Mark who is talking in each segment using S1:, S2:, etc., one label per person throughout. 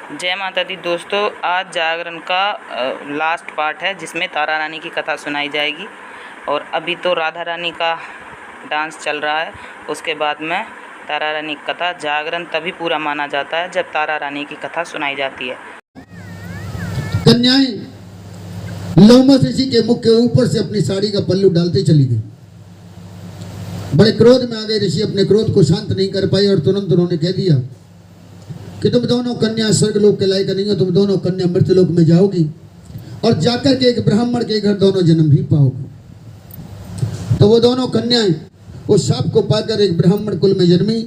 S1: जय माता दी दोस्तों, आज जागरण का लास्ट पार्ट है जिसमें तारा रानी की कथा सुनाई जाएगी। और अभी तो राधा रानी का डांस चल रहा है। उसके बाद में तारा रानी की कथा। जागरण तभी पूरा माना जाता है जब तारा रानी की कथा सुनाई जाती है।
S2: कन्याएं लोमस ऋषि के मुख के ऊपर से अपनी साड़ी का पल्लू डालते चली गई। बड़े क्रोध में आ गए ऋषि, अपने क्रोध को शांत नहीं कर पाए और तुरंत उन्होंने कह दिया कि तुम दोनों कन्या स्वर्गलोक के लायक नहीं हो, तुम दोनों कन्या मृत्युलोक में जाओगी और जाकर के एक ब्राह्मण के घर दोनों जन्म भी पाओगे। तो वो दोनों कन्याएं उस शाप को पाकर एक ब्राह्मण कुल में जन्मी।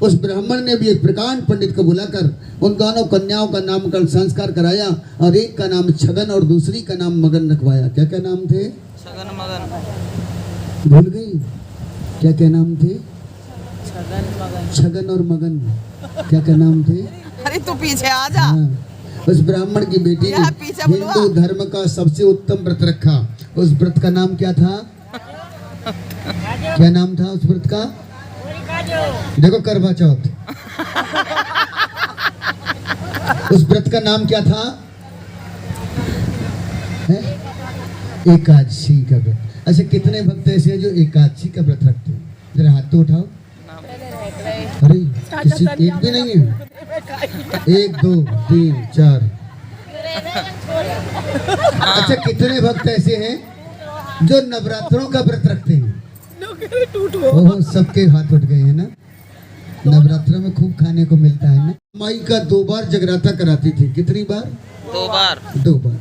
S2: उस ब्राह्मण ने भी एक प्रकांड पंडित को बुलाकर उन दोनों कन्याओं का नामकरण संस्कार कराया और एक का नाम छगन और दूसरी का नाम मगन रखवाया। क्या क्या नाम थे?
S1: छगन मगन।
S2: भूल गई? क्या क्या नाम थे?
S1: छगन मगन।
S2: छगन और मगन क्या क्या नाम थे?
S3: अरे तू पीछे आ जा।
S2: उस ब्राह्मण की बेटी ने हिंदू धर्म का सबसे उत्तम व्रत रखा। उस व्रत का नाम क्या था? क्या नाम था उस व्रत का? देखो, करवा चौथ। उस व्रत का नाम क्या था? एकादशी का व्रत। अच्छा, कितने भक्त ऐसे हैं जो एकादशी का व्रत रखते हैं? जरा हाथ तो उठाओ। अरे किसी एक भी नहीं है? 1 2 3 4। अच्छा, कितने भक्त ऐसे हैं जो नवरात्रों का व्रत रखते हैं? ओह, सबके हाथ उठ गए हैं ना। नवरात्र में खूब खाने को मिलता है ना। माई का 2 बार जगराता कराती थी। कितनी बार?
S1: 2 बार।
S2: 2 बार।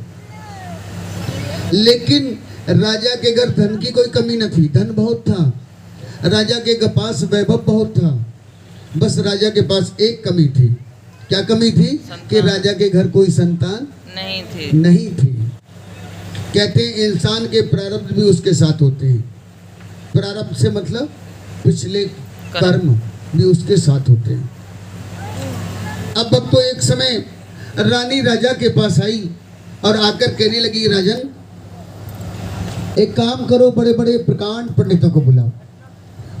S2: लेकिन राजा के घर धन की कोई कमी न थी। धन बहुत था, राजा के पास वैभव बहुत था। बस राजा के पास एक कमी थी। क्या कमी थी? कि राजा के घर कोई संतान नहीं थी। कहते हैं इंसान के प्रारब्ध भी उसके साथ होते हैं। प्रारब्ध से मतलब पिछले कर्म भी उसके साथ होते हैं। अब तो एक समय रानी राजा के पास आई और आकर कहने लगी, राजन एक काम करो, बड़े बड़े प्रकांड पंडितों को बुलाओ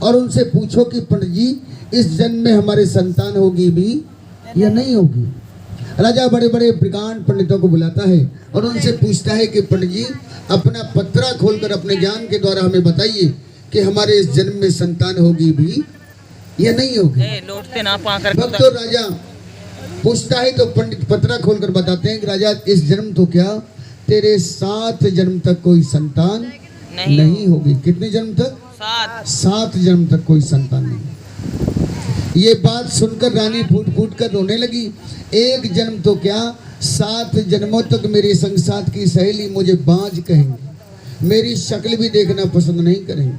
S2: और उनसे पूछो कि पंडित जी, इस जन्म में हमारे संतान होगी भी या नहीं होगी। राजा बड़े बड़े प्रकांड पंडितों को बुलाता है और उनसे पूछता है कि पंडित जी, अपना पत्रा खोलकर अपने ज्ञान के द्वारा हमें बताइए कि हमारे इस जन्म में संतान होगी भी या नहीं होगी।
S1: लौटते ना पाकर
S2: तो राजा पूछता है तो पंडित पत्रा खोलकर बताते हैं कि राजा, इस जन्म तो क्या, तेरे 7 जन्म तक कोई संतान नहीं होगी। कितने जन्म तक? 7 जन्म तक कोई संतान नहीं। ये बात सुनकर रानी फूट फूट कर रोने लगी। 1 जन्म तो क्या, 7 जन्मों तक मेरे संग साथ की सहेली मुझे बांझ कहेंगी, मेरी शक्ल भी देखना पसंद नहीं करेंगी,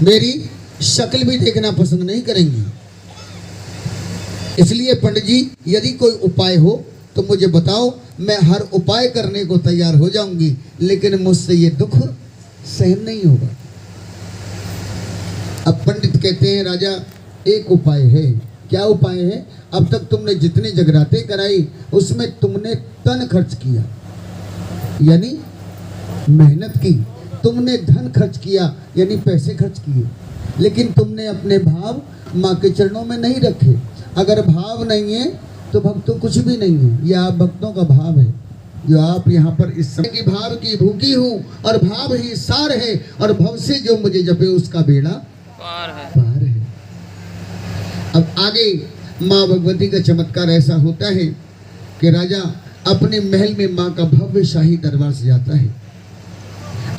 S2: मेरी शक्ल भी देखना पसंद नहीं करेंगी। इसलिए पंडित जी, यदि कोई उपाय हो तो मुझे बताओ, मैं हर उपाय करने को तैयार हो जाऊंगी, लेकिन मुझसे ये दुख सहन नहीं होगा। अब पंडित कहते हैं, राजा एक उपाय है। क्या उपाय है? अब तक तुमने जितने जगराते कराई उसमें तुमने तन खर्च किया, यानी मेहनत की, तुमने धन खर्च किया यानी पैसे खर्च किए, लेकिन तुमने अपने भाव माँ के चरणों में नहीं रखे। अगर भाव नहीं है तो भक्तों कुछ भी नहीं है। यह आप भक्तों का भाव है जो आप यहाँ पर इस समय की भाव की भूखी हूँ और भाव ही सार है और भव से जो मुझे जपे उसका बेड़ा पार है। अब आगे माँ भगवती का चमत्कार ऐसा होता है कि राजा अपने महल में माँ का भव्य शाही दरबार से जाता है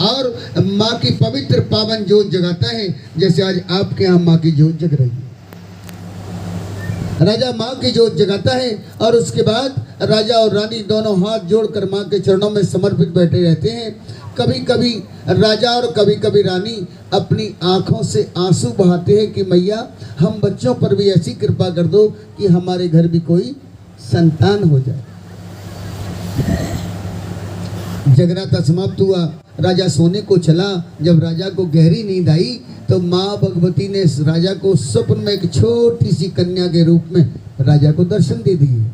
S2: और माँ की पवित्र पावन जोत जगाता है, जैसे आज आपके यहाँ माँ की जोत जग रही है। राजा माँ की जोत जगाता है और उसके बाद राजा और रानी दोनों हाथ जोड़कर माँ के चरणों में समर्पित बैठे रहते हैं। कभी कभी राजा और कभी कभी रानी अपनी आंखों से आंसू बहाते हैं कि मैया, हम बच्चों पर भी ऐसी कृपा कर दो कि हमारे घर भी कोई संतान हो जाए। जगराता समाप्त हुआ, राजा सोने को चला। जब राजा को गहरी नींद आई तो माँ भगवती ने राजा को स्वप्न में एक छोटी सी कन्या के रूप में राजा को दर्शन दे दिए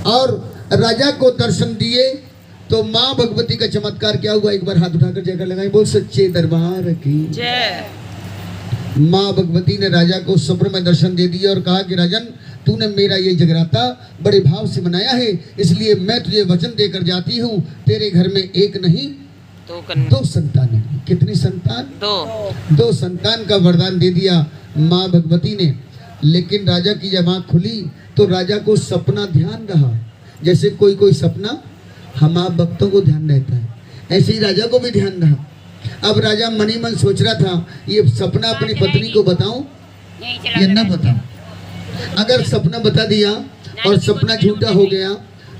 S2: और राजा को दर्शन दिए तो माँ भगवती का चमत्कार क्या हुआ? एक बार हाथ उठाकर जयकार लगाएं, बोल सच्चे दरबार की जय। माँ भगवती ने राजा को स्वप्न में दर्शन दे दिया और कहा कि राजन, तूने मेरा ये जगराता बड़े भाव से मनाया है, इसलिए मैं तुझे वचन देकर जाती हूँ, तेरे घर में एक नहीं दो संतान है। कितनी संतान? दो संतान का वरदान दे दिया माँ भगवती ने। लेकिन राजा की जब आँख खुली तो राजा को सपना ध्यान रहा, जैसे कोई सपना हम आप भक्तों को ध्यान रहता है, ऐसे ही राजा को भी ध्यान रहा। अब राजा मनी मन सोच रहा था, ये सपना अपनी पत्नी को बताऊं या न बताऊं? अगर सपना बता दिया और सपना झूठा हो गया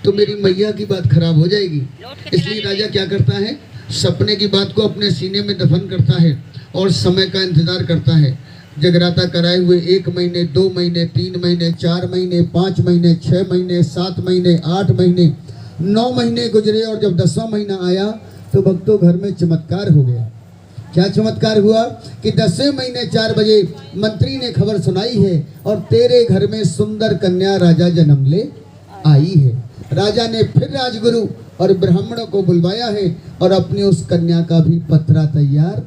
S2: तो मेरी मैया की बात खराब हो जाएगी। इसलिए राजा क्या करता है, सपने की बात को अपने सीने में दफन करता है और समय का इंतजार करता है। जगराता कराए हुए 1 महीने, 2 महीने, 3 महीने, 4 महीने, 5 महीने, 6 महीने, 7 महीने, 8 महीने, 9 महीने गुजरे और जब 10वां महीना आया तो भक्तों घर में चमत्कार हो गया। क्या चमत्कार हुआ कि 10वें महीने 4 बजे मंत्री ने खबर सुनाई है और तेरे घर में सुंदर कन्या राजा जन्म ले आई है। राजा ने फिर राजगुरु और ब्राह्मणों को बुलवाया है और अपनी उस कन्या का भी पत्रा तैयार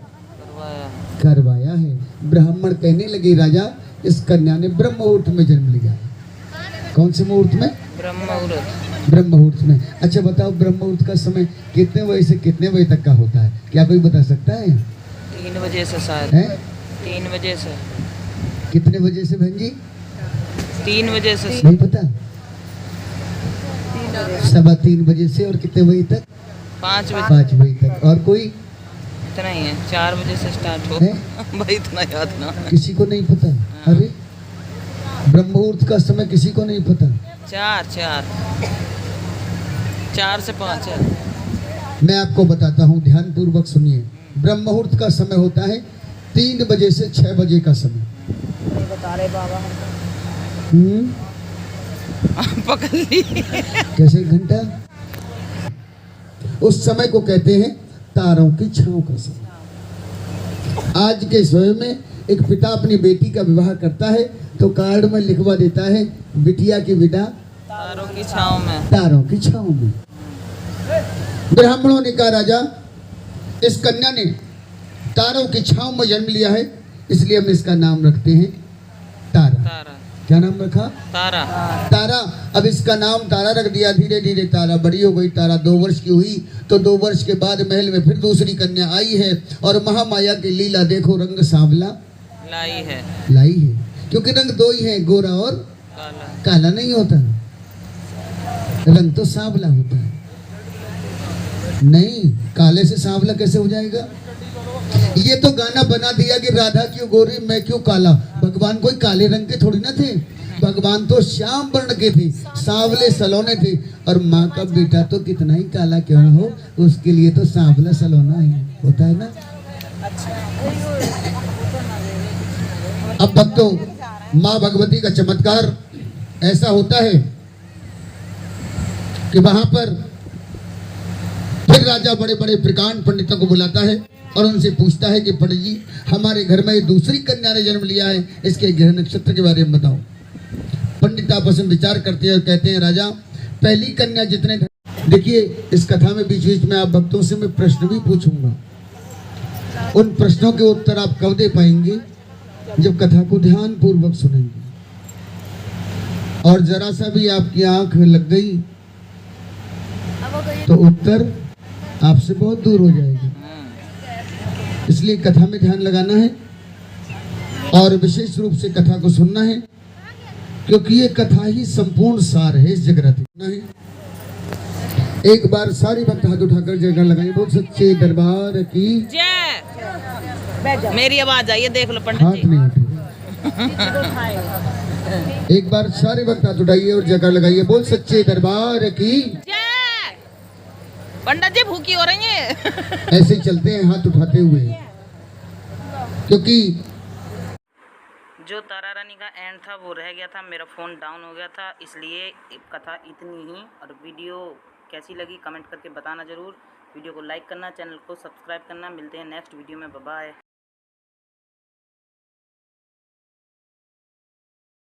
S2: करवाया है। ब्राह्मण कहने लगे, राजा, इस कन्या ने ब्रह्म मुहूर्त में जन्म लिया है। कौन से मुहूर्त में? ब्रह्म मुहूर्त में। अच्छा बताओ, ब्रह्म मुहूर्त का समय कितने बजे से कितने बजे तक का होता है? क्या कोई बता सकता है?
S1: 3 बजे से शायद
S2: है?
S1: 3 बजे से।
S2: कितने बजे से बहन जी?
S1: 3 बजे से।
S2: नहीं पता? 3:15 बजे से और कितने बजे तक?
S1: 5
S2: बजे तक। और कोई?
S1: इतना ही है, 4 बजे से स्टार्ट हो भाई, इतना याद ना।
S2: किसी को नहीं पता? अरे ब्रह्म मुहूर्त का समय किसी को नहीं पता? 4 से 5 है। मैं आपको बताता हूँ, ध्यान पूर्वक सुनिए। ब्रह्म मुहूर्त का समय होता है 3 बजे से 6 बजे का समय।
S3: बता रहे बाबा
S1: पकड़ ली।
S2: कैसे? घंटा। उस समय को कहते हैं तारों की छांव का समय। आज के समय में एक पिता अपनी बेटी का विवाह करता है तो कार्ड में लिखवा देता है, बिटिया की विदा
S1: तारों की छांव में।
S2: तारों की छांव में। ब्राह्मणों ने कहा, राजा, इस कन्या ने तारों की छांव में जन्म लिया है, इसलिए हम इसका नाम रखते हैं तारा। क्या नाम रखा? तारा। अब इसका नाम तारा रख दिया। धीरे धीरे तारा बड़ी हो गई। तारा 2 वर्ष की हुई तो 2 वर्ष के बाद महल में फिर दूसरी कन्या आई है और महामाया की लीला देखो, रंग सांवला लाई है। क्योंकि रंग 2 ही है, गोरा और काला नहीं होता, रंग तो सांवला होता है। नहीं, काले से सांवला कैसे हो जाएगा? ये तो गाना बना दिया कि राधा क्यों गोरी मैं क्यों काला। भगवान कोई काले रंग के थोड़ी ना थे, भगवान तो श्याम वर्ण के थे, सांवले सलोने थे। और माँ का बेटा तो कितना ही काला क्यों ना हो, उसके लिए तो सांवला सलोना ही होता है ना। अब भक्तों, माँ भगवती का चमत्कार ऐसा होता है कि वहां पर फिर राजा बड़े बड़े प्रकांड पंडितों को बुलाता है और उनसे पूछता है कि पंडित जी, हमारे घर में दूसरी कन्या ने जन्म लिया है, इसके ग्रह नक्षत्र के बारे में बताओ। पंडित आपस में विचार करते हैं और कहते हैं, राजा, पहली कन्या जितने। देखिए, इस कथा में बीच बीच में आप भक्तों से मैं प्रश्न भी पूछूंगा। उन प्रश्नों के उत्तर आप कब दे पाएंगे? जब कथा को ध्यान पूर्वक सुनेंगे। और जरा सा भी आपकी आंख लग गई तो उत्तर आपसे बहुत दूर हो जाएगी। इसलिए कथा में ध्यान लगाना है और विशेष रूप से कथा को सुनना है, क्योंकि ये कथा ही संपूर्ण सार है इस जगराते का। एक बार सारी भक्त हाथ उठाकर जयकार लगाएं, बोल सच्चे दरबार की
S1: जय। मेरी आवाज आई है, देख लो पंडित जी।
S2: हाथ नहीं उठे। एक बार सारे भक्त हाथ उठाइए और जयकार लगाइए, बोल सच्चे दरबार की
S1: जय। पंडित जी भूखी हो रही है।
S2: ऐसे चलते हैं हाथ उठाते हुए, क्योंकि
S1: जो तारा रानी का एंड था वो रह गया था, मेरा फ़ोन डाउन हो गया था, इसलिए कथा इतनी ही। और वीडियो कैसी लगी कमेंट करके बताना ज़रूर। वीडियो को लाइक करना, चैनल को सब्सक्राइब करना। मिलते हैं नेक्स्ट वीडियो में, बाय बाय।